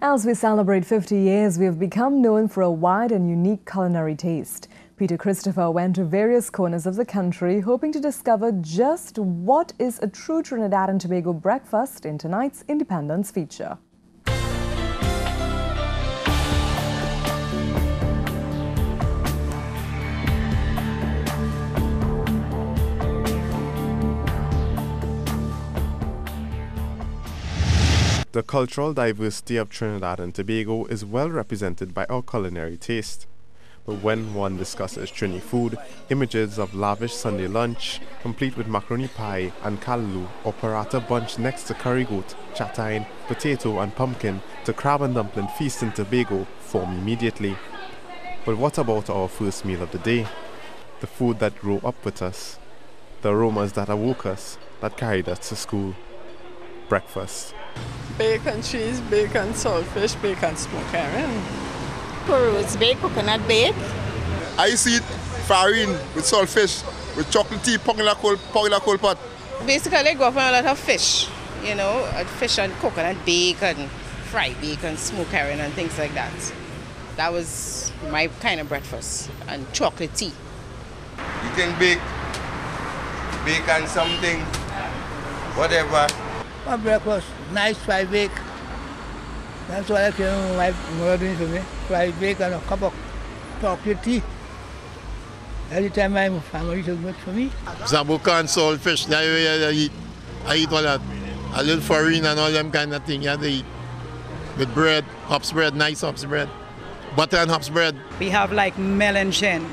As we celebrate 50 years, we have become known for a wide and unique culinary taste. Peter Christopher went to various corners of the country, hoping to discover just what is a true Trinidad and Tobago breakfast in tonight's Independence feature. The cultural diversity of Trinidad and Tobago is well represented by our culinary taste. But when one discusses Trini food, images of lavish Sunday lunch, complete with macaroni pie and callaloo or paratha bunch next to curry goat, chatine, potato and pumpkin to crab and dumpling feast in Tobago form immediately. But what about our first meal of the day? The food that grew up with us, the aromas that awoke us, that carried us to school. Breakfast. Bacon, cheese, bacon, saltfish, bacon, smoked herring. Peru's bake, coconut bake. I used to eat farine with saltfish, with chocolate tea, popular cold pot. Basically, go for a lot of fish, you know, fish and coconut bacon, fried bacon, smoked herring and things like that. That was my kind of breakfast, and chocolate tea. Eating bacon something, whatever. My breakfast, nice fried bacon. That's what I can my mother doing for me. Fried bacon and a cup of chocolate tea. Every time my family used to make for me. Zabuka and saltfish, now I eat all that. A little farine and all them kind of thing, yeah, they eat. With bread, hops bread, nice hops bread. Butter and hops bread. We have like melangen.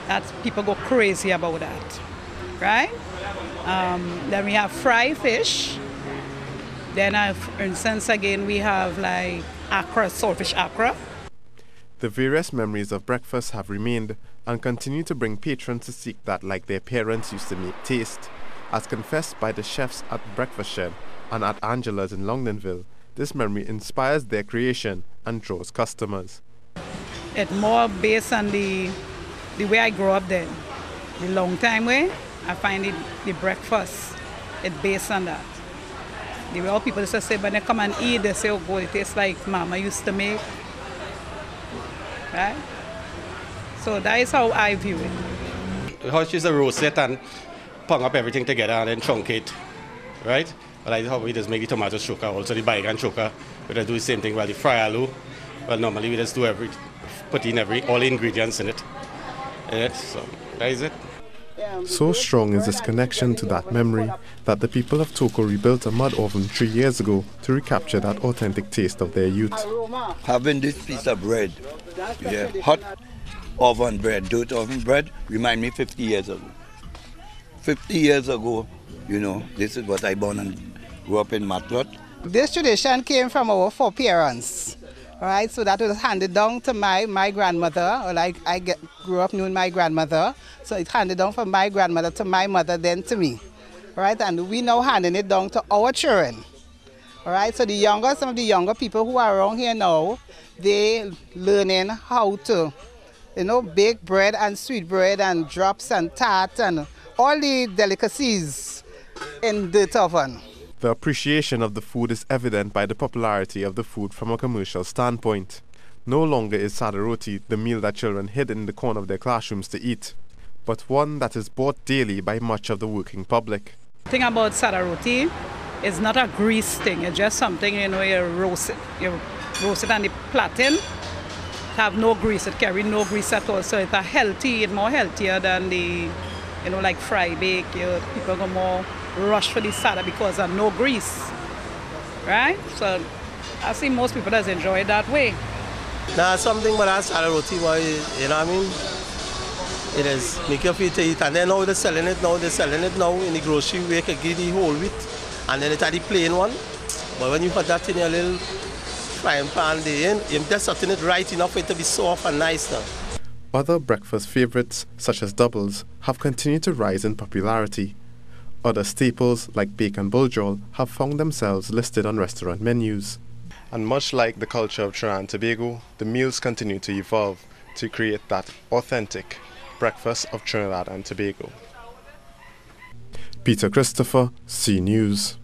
That's, people go crazy about that, right? Then we have fried fish. Then, for instance, again, we have like akra, saltfish akra. The various memories of breakfast have remained and continue to bring patrons to seek that like their parents used to make taste. As confessed by the chefs at Breakfast Shed and at Angela's in Longdenville, this memory inspires their creation and draws customers. It's more based on the way I grew up then. The long time way, I find the breakfast, it's based on that. The way all people used to say when they come and eat, they say, oh God, it tastes like Mama used to make. Right? So that is how I view it. How she used to roast it and pung up everything together and then truncate, right? But that's how we just make the tomato choka, also the bygone choka. We just do the same thing with the fry aloo. Well, normally we just do put in all the ingredients in it. So that is it. So strong is this connection to that memory that the people of Toko rebuilt a mud oven 3 years ago to recapture that authentic taste of their youth. Having this piece of bread, yeah, hot oven bread, dirt oven bread, remind me 50 years ago. 50 years ago, you know, this is what I born and grew up in Matlot. This tradition came from our foreparents. Right, so that was handed down to my grandmother, or like grew up knowing my grandmother. So it's handed down from my grandmother to my mother, then to me. Right, and we now handing it down to our children. All right, so some of the younger people who are around here now, they learning how to, you know, bake bread and sweet bread and drops and tart and all the delicacies in the oven. The appreciation of the food is evident by the popularity of the food from a commercial standpoint. No longer is sada roti the meal that children hid in the corner of their classrooms to eat, but one that is bought daily by much of the working public. The thing about sada roti is not a grease thing, it's just something, you know, you roast it on the platen, have no grease, it carry no grease at all, so it's more healthier than the, you know, like fry bake. People go more rush for the sada because of no grease, right? So I see most people does enjoy it that way. Now something but that sada roti, you know what I mean? It is make you feel to eat, and then now they're selling it now. In the grocery where you can get the whole wheat, and then it's the plain one. But when you put that in your little frying pan, you're just setting it right enough for it to be soft and nice now. Other breakfast favorites, such as doubles, have continued to rise in popularity. Other staples, like bacon buljol, have found themselves listed on restaurant menus. And much like the culture of Trinidad and Tobago, the meals continue to evolve to create that authentic breakfast of Trinidad and Tobago. Peter Christopher, C News.